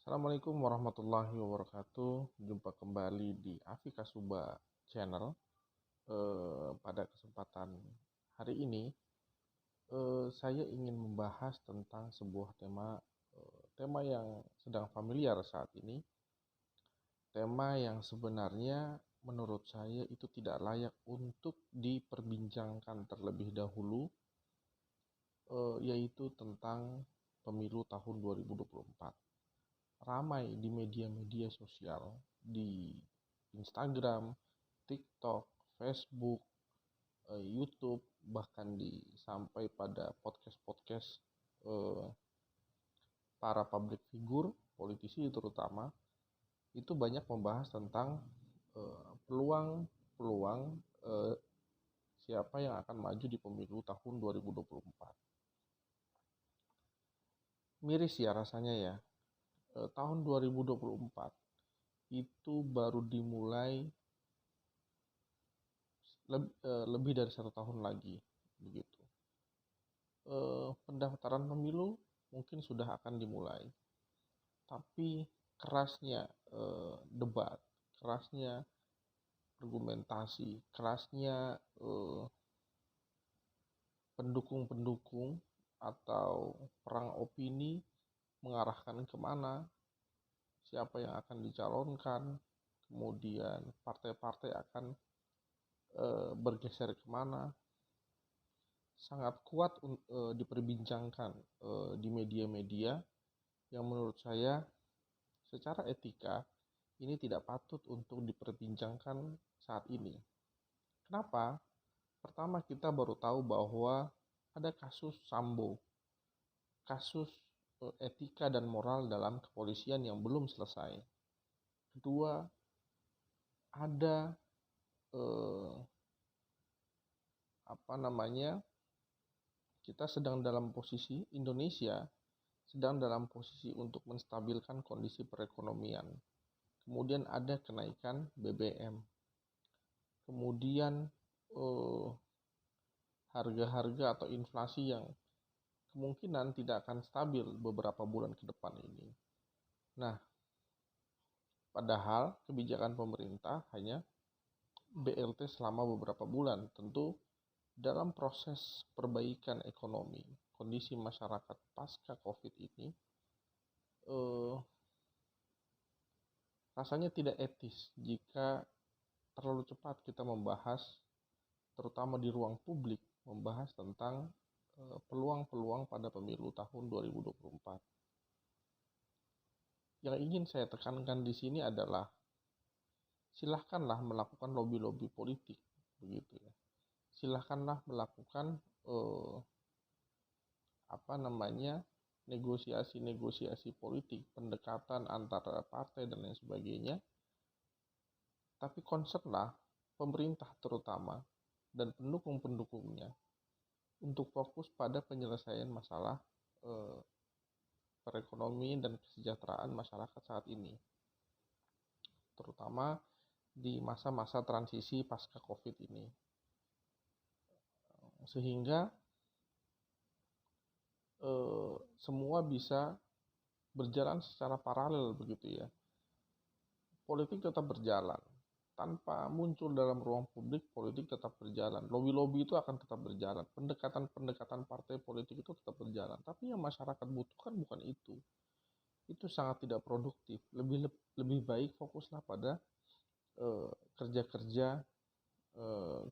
Assalamualaikum warahmatullahi wabarakatuh. Jumpa kembali di Afi Kasuba Channel. Pada kesempatan hari ini, saya ingin membahas tentang sebuah tema yang sedang familiar saat ini. Tema yang sebenarnya menurut saya itu tidak layak untuk diperbincangkan terlebih dahulu, yaitu tentang pemilu tahun 2024. Ramai di media-media sosial, di Instagram, TikTok, Facebook, YouTube, bahkan sampai pada podcast-podcast para public figure, politisi terutama, itu banyak membahas tentang peluang-peluang siapa yang akan maju di pemilu tahun 2024. Miris ya rasanya ya. Tahun 2024 itu baru dimulai lebih dari 1 tahun lagi begitu. Pendaftaran pemilu mungkin sudah akan dimulai, tapi kerasnya debat, kerasnya argumentasi, kerasnya pendukung-pendukung atau perang opini mengarahkan kemana, siapa yang akan dicalonkan, kemudian partai-partai akan bergeser kemana, sangat kuat diperbincangkan di media-media yang menurut saya secara etika ini tidak patut untuk diperbincangkan saat ini. Kenapa? Pertama, kita baru tahu bahwa ada kasus Sambo, kasus etika dan moral dalam kepolisian yang belum selesai. Kedua, ada kita sedang dalam posisi Indonesia sedang dalam posisi untuk menstabilkan kondisi perekonomian. Kemudian ada kenaikan BBM. Kemudian harga-harga atau inflasi yang kemungkinan tidak akan stabil beberapa bulan ke depan ini. Nah, padahal kebijakan pemerintah hanya BLT selama beberapa bulan. Tentu dalam proses perbaikan ekonomi, kondisi masyarakat pasca COVID ini rasanya tidak etis jika terlalu cepat kita membahas, terutama di ruang publik, membahas tentang peluang-peluang pada pemilu tahun 2024. Yang ingin saya tekankan di sini adalah silahkanlah melakukan lobby-lobby politik, begitu ya. Silahkanlah melakukan negosiasi-negosiasi politik, pendekatan antara partai dan lain sebagainya. Tapi concernlah pemerintah terutama dan pendukung-pendukungnya untuk fokus pada penyelesaian masalah perekonomian dan kesejahteraan masyarakat saat ini, terutama di masa-masa transisi pasca COVID ini, sehingga semua bisa berjalan secara paralel begitu ya. Politik tetap berjalan tanpa muncul dalam ruang publik, politik tetap berjalan. Lobby-lobby itu akan tetap berjalan. Pendekatan-pendekatan partai politik itu tetap berjalan. Tapi yang masyarakat butuhkan bukan itu. Itu sangat tidak produktif. Lebih baik fokuslah pada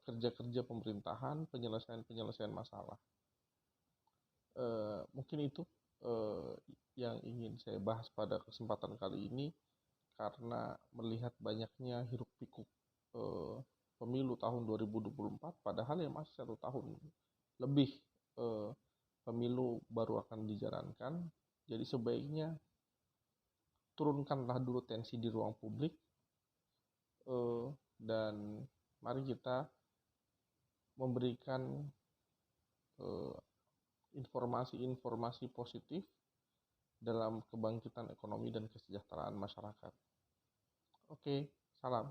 kerja-kerja pemerintahan, penyelesaian masalah. Mungkin itu yang ingin saya bahas pada kesempatan kali ini, karena melihat banyaknya hiruk pikuk pemilu tahun 2024, padahal yang masih 1 tahun lebih pemilu baru akan dijalankan. Jadi sebaiknya turunkanlah dulu tensi di ruang publik, dan mari kita memberikan informasi-informasi positif dalam kebangkitan ekonomi dan kesejahteraan masyarakat. Oke, salam.